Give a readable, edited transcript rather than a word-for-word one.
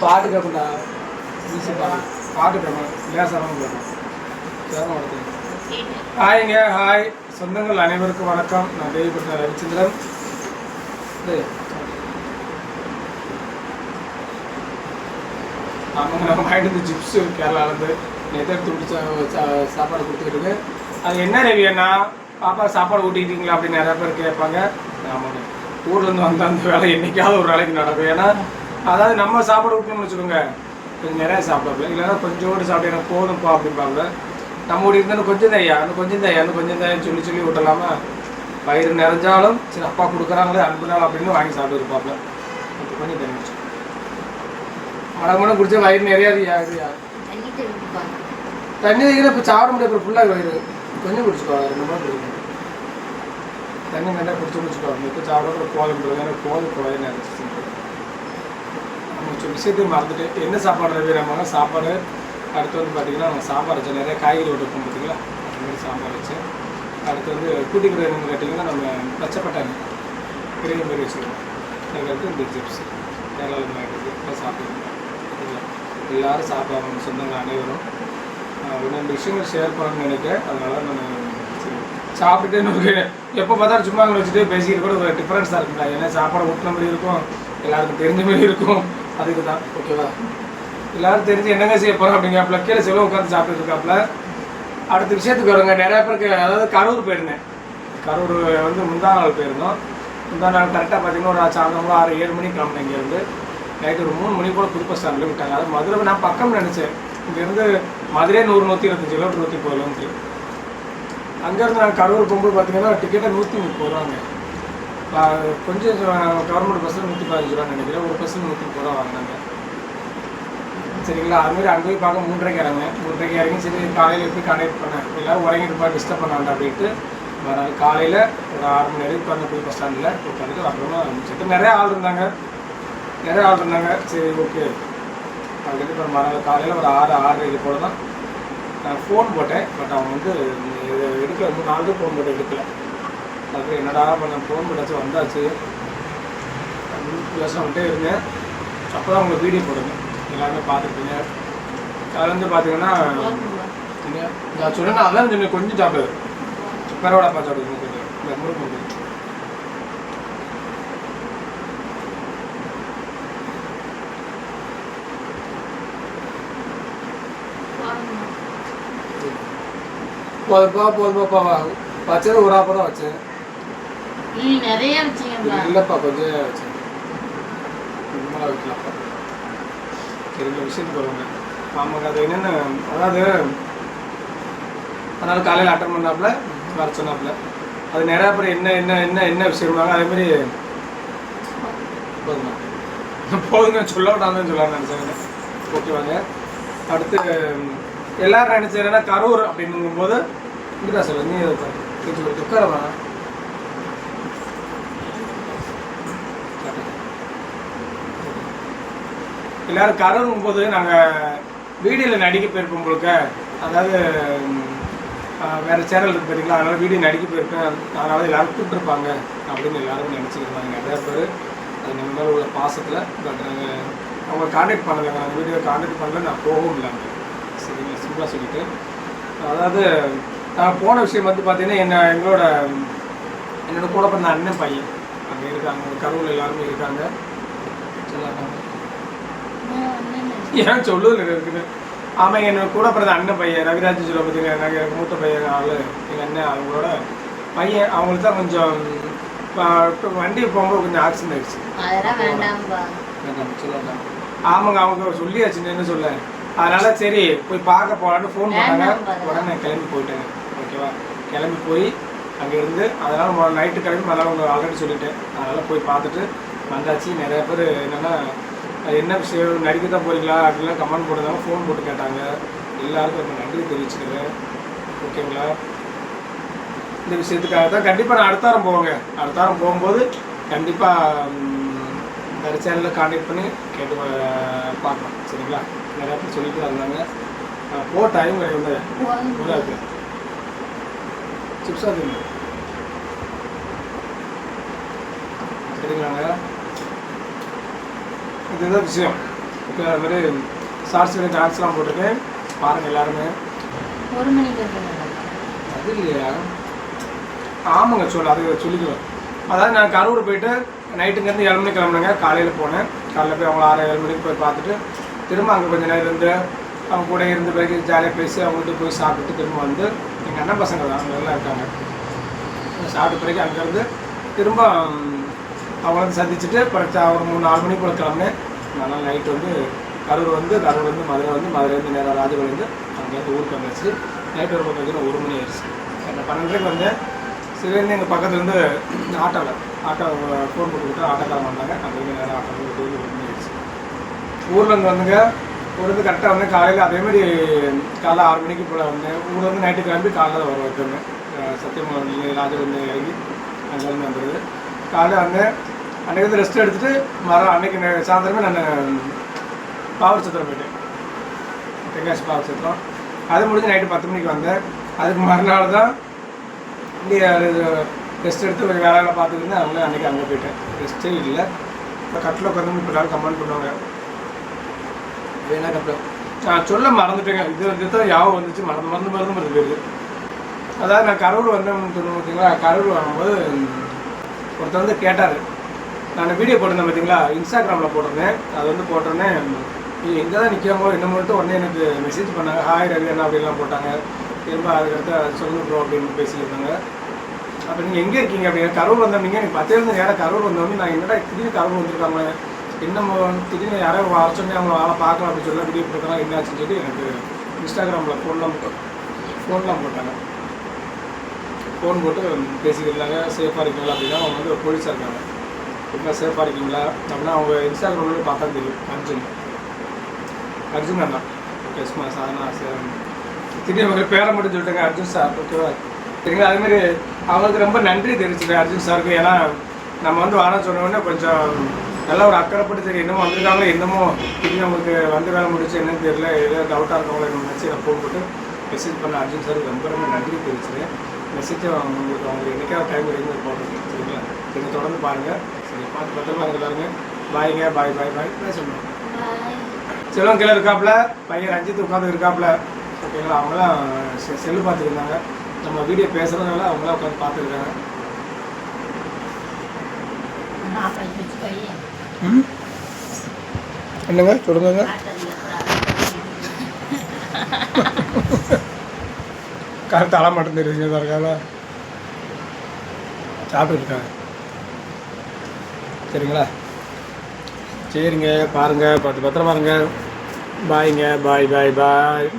பாட்டு கேட்குண்டா பாட்டு கேட்கணும் லேசாரம் கேட்கும் சேரம் வளர்த்து. ஹாய்ங்க, ஹாய் சொந்தங்கள் அனைவருக்கும் வணக்கம். நான் தேவிப்பட்ட ரவிச்சந்திரன். ஆமாங்க, நம்ம வாங்கிட்டு வந்து சிப்ஸு கேரளாவிலேருந்து நேற்று எடுத்து சாப்பாடு கொடுத்துக்கிட்டு. அது என்ன ரவியண்ணா பாப்பா சாப்பாடு ஊட்டிக்கிட்டீங்களா அப்படின்னு நிறையா பேர் கேட்பாங்க. ஆமாங்க, ஊர்லேருந்து வந்த அந்த வேலை என்றைக்காவது ஒரு வேலைக்கு நடக்கும். ஏன்னா அதாவது நம்ம சாப்பாடு ஊட்டணும்னு வச்சுக்கோங்க, கொஞ்சம் நிறையா சாப்பிடல, இல்லைன்னா கொஞ்சோடு சாப்பிட்டு எனக்கு போதும்ப்பா அப்படிம்பாங்க. நம்ம ஊட்டி இருந்தாலும் கொஞ்சம் தையா அந்த கொஞ்சம் தையான்னு சொல்லி சொல்லி விட்டலாமா. வயிறு நிறைஞ்சாலும் சரி அப்பா கொடுக்குறாங்களே அன்புனாள் அப்படின்னு வாங்கி சாப்பிட்டு இருப்பாப்ல. அது கொஞ்சம் தண்ணி குடிச்சு மடமடம் குடிச்சா வயிறு நிறையாதுயா. தண்ணி வைக்கிற இப்போ சாப்பிட முடியாது, இப்போ ஃபுல்லாக வயிறு கொஞ்சம் குடிச்சுக்கோ, 2 மணி குடிக்கணும். தண்ணி நல்லா குடிச்சுக்கோ. இப்போ சாப்பிட கோலம் எனக்கு கோலம் நினைச்சு நம்ம விஷயத்தையும் மறந்துட்டு என்ன சாப்பாடு ரவிராமாங்க சாப்பாடு. அடுத்து வந்து பார்த்தீங்கன்னா நம்ம சாம்பார் வச்சோம், நிறைய காய்கறி விட்டுருக்கோம் பார்த்தீங்களா, அந்த மாதிரி சாம்பார் வச்சு. அடுத்து வந்து கூட்டி கிரேவின்னு கேட்டிங்கன்னா நம்ம பச்சை பட்டாணி கிரேவி மாதிரி வச்சுருக்கோம். அதுக்கடுத்து இந்த சிப்ஸ் கேரளாவில் வாங்கிட்டு சாப்பிடுவோம். எல்லோரும் சாப்பிடுவாங்க சொந்தங்கள் அனைவரும். ஒரு 2 விஷயங்கள் ஷேர் பண்ணணும்னு நினைக்கிறேன். அதனால நான் சாப்பிட்டுட்டு எனக்கு எப்போ பார்த்தாலும் சும்மா வச்சுட்டு பேசிக்கிட்டு கூட ஒரு டிஃப்ரென்ஸாக இருக்குங்களா. ஏன்னா சாப்பாடு ஊட்டின மாதிரி இருக்கும், எல்லாருக்கும் தெரிஞ்ச மாதிரி இருக்கும். அதுக்கு தான் ஓகேவா. எல்லோரும் தெரிஞ்சு என்னங்க செய்ய போகிறோம் அப்படிங்காப்புல கீழே செலவு உட்காந்து சாப்பிட்டு இருக்காப்புல. அடுத்த விஷயத்துக்கு வருங்க. நிறையா பேருக்கு அதாவது கரூர் போயிருந்தேன். கரூர் வந்து முந்தா நாள் போயிருந்தோம். முந்தா நாள் கரெக்டாக பார்த்தீங்கன்னா ஒரு சாயந்தரம் 6-7 மணிக்கு கிளம்புனேன். இங்கேருந்து நைட்டு ஒரு 3 மணி போல் புது பஸ் ஸ்டாண்டில் விட்டாங்க. அது மதுரை நான் பக்கம் நினச்சேன். இங்கேருந்து மதுரை 100-125 கிலோமீட்டர் 130 கிலோமீட்டர். அங்கேருந்து நாங்கள் கரூர் போகும்போது பார்த்தீங்கன்னா டிக்கெட்டை 130 ரூபாங்க. கொஞ்சம் கவர்மெண்ட் பஸ்ஸில் 115 ரூபான்னு நினைக்கிறேன். ஒரு பஸ்ஸில் 130 ரூபா வாங்கினாங்க. சரிங்களா. அதுமாதிரி அங்கே போய் பார்க்க 3:30 இறங்கினேன். 3:30 இறங்கி சரி காலையில் எப்படி கனெக்ட் பண்ணேன், எல்லோரும் உறங்கிட்டு டிஸ்டர்ப் பண்ண வேண்டாம் அப்படின்ட்டு மறுநாள் காலையில் ஒரு 6 மணி நேரம் உட்காந்து போய் பஸ் ஸ்டாண்டில் உட்காந்துட்டு அப்புறமா ஆரம்பிச்சுட்டு நிறையா ஆள் இருந்தாங்க. சரி ஓகே அப்படின்ட்டு இப்போ மறுநாள் காலையில் ஒரு 6-6:30 போல தான் நான் ஃபோன் போட்டேன். பட் அவங்க வந்து எடுக்கல. 3 நாள் ஃபோன் போட்டு எடுக்கல. அதுக்கு என்னடா பண்ண ஃபோன் போட்டாச்சு வந்தாச்சு பேசிட்டே இருந்தேன். அப்போ தான் உங்களுக்கு வீடியோ போடுங்க, எல்லாருமே பார்த்துருப்பீங்க. அதில் வந்து பார்த்தீங்கன்னா நான் சொன்னேன், அதான் சொன்னேன் கொஞ்சம் சாப்பிடு பரவாயில்லப்பா சாப்பிடுங்க கொஞ்சம் இந்த முறுக்கு வந்து போதுமாப்பா வச்சது ஒரு ஆப்பா தான் வச்சேன். இல்லைப்பா கொஞ்சம் வச்சேன், கொஞ்சமாக வைக்கலாம்ப்பா. சரி இந்த விஷயத்துக்கு வருவாங்க. ஆமாங்க, அது என்னென்ன அதாவது அதனால் காலையில் அட்டன் பண்ணாப்புல வர சொன்னாப்புல. அது நிறையா பேர் என்ன விஷயம்னாங்க. அதேமாதிரி போதுங்க சொல்ல விட்டாங்கன்னு சொல்லலாம்னு நினச்சாங்க. ஓகேவாங்க. அடுத்து எல்லோரும் நினச்சேன்னா கரூர் அப்படிங்கும்போது இப்படிதா சொல்ல நீ உட்காரவா எல்லோரும் கரூருங்கும் போது நாங்கள் வீடியோவில் நடிக்க போயிருப்போம் போலுக்க. அதாவது வேறு சேனல் இருக்குது பார்த்தீங்களா, அதனால் வீடியோ நடிக்க போயிருப்பேன். அதனால் எல்லோரும் கூப்பிட்டுருப்பாங்க அப்படின்னு எல்லோரும் நினச்சிக்கிருந்தாங்க நிறையா பேர். அது நம்ம மேலே உள்ள பாசத்தில். பட் நாங்கள் அவங்க கான்டாக்ட் பண்ணலைங்க, நாங்கள் வீடியோ கான்டாக்ட் பண்ணல, நான் போகவும் இல்லைங்க. சரிங்க, சிம்பிளாக சொல்லிவிட்டு அதாவது நான் போன விஷயம் வந்து பார்த்தீங்கன்னா என்னோட கூட பிறந்த அண்ணன் பையன் அங்கே இருக்காங்க. கரூரில் எல்லாருமே இருக்காங்க. சொல்லாங்க ஏன் சொல்லுதில்ல இருக்குது. ஆமாம், என்னோட கூட பிறந்த அண்ணன் பையன் ரவிராஜ் சொல்ல பார்த்தீங்கன்னா எனக்கு மூத்த பையன் ஆள் எங்கள் அண்ணன். அவங்களோட பையன் அவங்களுக்கு தான் கொஞ்சம் வண்டி போகும்போது கொஞ்சம் ஆக்சிடென்ட் ஆகிடுச்சு. சொல்லுவாங்க. ஆமாங்க, அவங்க சொல்லியாச்சு என்ன சொல்ல. அதனால சரி போய் பார்க்க போகலான்னு ஃபோன் பண்ணாங்க. உடனே நான் கிளம்பி போயிட்டேங்க. ஓகேவா, கிளம்பி போய் அங்கே இருந்து அதனால் நைட்டு கிளம்பி அதனால் அவங்க ஆல்ரெடி சொல்லிட்டேன். அதனால் போய் பார்த்துட்டு வந்தாச்சு. நிறையா பேர் என்னென்னா என்ன விஷயம் நடிக்க தான் போகிறீங்களா அப்படிலாம் கமெண்ட் போட்டுருந்தாங்க, ஃபோன் போட்டு கேட்டாங்க. எல்லாருக்கும் ரொம்ப நன்றி தெரிவிச்சுக்கிறேன். ஓகேங்களா. இந்த விஷயத்துக்காக தான் கண்டிப்பாக நான் அடுத்த வாரம் போவேங்க. அடுத்த வாரம் போகும்போது கண்டிப்பாக வேறு சேனலில் கான்டாக்ட் பண்ணி கேட்டு பார்க்கலாம். சரிங்களா. நிறையா பேர் சொல்லிட்டு வந்தாங்க. போக டைம் கிடையாது இருக்கு. சிப்ஸாக தெரியுங்க. சரிங்களாங்க. இதுதான் விஷயம். ஓகே, அது மாதிரி ஷார்ட்ஸில் டான்ஸ்லாம் போட்டிருக்கேன், பாருங்கள் எல்லாருமே. 1 மணிக்கு அது இல்லையா? ஆமாங்க, அது சொல்லிக்குவேன். அதாவது நான் கரூர் போயிட்டு நைட்டுங்கேருந்து 7 மணிக்கு கிளம்புனேங்க. காலையில் போனேன். காலையில் போய் அவங்கள 6-7 மணிக்கு போய் பார்த்துட்டு திரும்ப அங்கே கொஞ்சம் நேரம் இருந்து அவங்க கூட இருந்த பிறகு ஜாலியாக பேசி அவங்கள்ட்ட போய் சாப்பிட்டு திரும்ப வந்து எங்கள் அண்ணன் பசங்க தான் அவங்க எல்லாம் இருக்காங்க. சாப்பிட்ட பிறகு அங்கேருந்து திரும்ப அவங்கள வந்து சந்திச்சுட்டு பிறகு ஒரு 3-4 மணிக்கு போல கிளம்புனேன். நல்லா நைட்டு வந்து கரூர் வந்து மதுரை வந்து மதுரைலேருந்து நேராக ராஜகோலேருந்து அங்கேருந்து ஊருக்கு வந்துச்சு. நைட்டு ஒரு பார்த்தீங்கன்னா 1 மணி ஆயிடுச்சு. அந்த 12:30 வந்தேன். சிவந்து எங்கள் பக்கத்துலேருந்து ஆட்டோ ஃபோன் போட்டுக்கிட்டு ஆட்டோக்காரன் வந்தாங்க. அங்கேருந்து நேரம் ஆட்டோ போட்டு 1 மணி ஆயிடுச்சு. ஊர்லேருந்து வந்துங்க, ஊர்லேருந்து கரெக்டாக வந்து காலையில் அதேமாதிரி காலைல 6 மணிக்கு போல் வந்தேன். ஊரில் வந்து நைட்டு கிளம்பி காலையில் வர வைக்கிறேன். சத்தியமங்கலம் ராஜகோந்து இறங்கி அங்கேருந்து வந்துடுது. காலையில் வந்தேன். அன்றைக்கி வந்து ரெஸ்ட் எடுத்துகிட்டு அன்றைக்கி சாயந்தரமே நான் பாவர் சத்திரம் போயிட்டேன், தென்காசி பாவர் சத்திரம். அது முடிஞ்சு நைட்டு 10 மணிக்கு வந்தேன். அதுக்கு மறுநாள் தான் இங்கே ரெஸ்ட் எடுத்து ஒரு வேலையில் பார்த்துக்கிட்டு அவங்களே அன்றைக்கி அங்கே போயிட்டேன். ரெஸ்ட்டே இல்லை. இப்போ கட்டில் உட்காந்து இப்போ எல்லாரும் கமெண்ட் பண்ணுவாங்க வேணா கட்டில். நான் சொல்ல மறந்துட்டேங்க. இது தான் யாவும் வந்துச்சு, மறந்து போயிடுது. அதாவது நான் கரூர் வந்தேன்னு சொன்ன பார்த்தீங்களா, கரூர் வரும்போது ஒருத்தர் வந்து கேட்டார். நான் வீடியோ போட்டிருந்தேன் பார்த்தீங்களா, இன்ஸ்டாகிராமில் போட்டிருந்தேன். அது வந்து போட்டோன்னே எங்கே தான் நிற்காமோ என்னமோட்டு உடனே எனக்கு மெசேஜ் பண்ணாங்க. ஹாய் ரவி அண்ணா அப்படின்லாம் போட்டாங்க. திரும்ப அதுக்கடுத்து அது சொல்லுங்க ப்ரோ அப்படின்னு பேசியிருந்தாங்க. அப்போ நீங்கள் எங்கே இருக்கீங்க அப்படின்னு கரூர் வந்தோம்னீங்க. எனக்கு 10 நேரம் கரூர் வந்தோடனே நான் என்னடா திடீர்னு கரூர் வந்திருக்காங்க, இன்னும் திடீர்னு யாராவது வர சொன்னே அவங்கள வேலை பார்க்கலாம் அப்படின்னு சொல்லி வீடியோ போட்டோன்னா என்னாச்சுன்னு சொல்லி எனக்கு இன்ஸ்டாகிராமில் ஃபோன்லாம் போட்டாங்க. ஃபோன் போட்டு பேசிக்கிட்டாங்க. சேஃபாக இருக்கீங்களா அப்படின்னா அவங்க வந்து ஒரு போலீஸாக இருக்காங்க. ரொம்ப சேஃபாக இருக்கீங்களா அப்படின்னா அவங்க இன்ஸ்டாகிராமில் பார்த்தா தெரியும். அர்ஜுன் அண்ணா. ஓகே, சும்மா சாதனா சார் திடீர்னு உங்கள் பேரை மட்டும் சொல்லிட்டாங்க, அர்ஜுன் சார். ஓகேவா, சரிங்களா. அதுமாரி அவங்களுக்கு ரொம்ப நன்றி தெரிவிச்சுட்டேன் அர்ஜுன் சாருக்கு. ஏன்னா நம்ம வந்து வர சொன்னோடனே கொஞ்சம் நல்லா ஒரு அக்கறைப்பட்டு தெரியும். இன்னமும் வந்திருக்காங்களோ என்னமோ திடீர்னு அவங்களுக்கு வந்து வேலை முடிச்சு என்னன்னு தெரியல, ஏதோ டவுட்டாக இருக்கவங்களோ என்ன நினச்சி நான் ஃபோன் போட்டு மெசேஜ் பண்ண அர்ஜுன் சாருக்கு ரொம்ப நன்றி தெரிவிச்சுட்டேன். மெசேஜை அவங்களுக்கு என்னைக்காவது டைம் கிடைக்கும் போடுறது, சரிங்களா. நீங்கள் தொடர்ந்து பாருங்கள். சரி, பார்த்து பத்திரமா பாருங்க. பாய்ங்க, பாய் சொல்லணும். செல்வம் கீழே இருக்காப்புல, பையன் ரஞ்சித் உட்காந்து இருக்காப்புல. ஓகேங்களா. அவங்களாம் செல்லு பார்த்துருந்தாங்க. நம்ம வீடியோ பேசுகிறதுனால அவங்களாம் உட்காந்து பார்த்துருக்காங்க. என்னங்க சொல்லுங்க. கரெக்டாக அலை மட்டும் தெரியுங்க தரக்கால சாப்பிட்டுருக்காங்க. சரிங்களா, சரிங்க. பாருங்கள், பத்திரமா பாருங்க. பாய்ங்க, பாய்.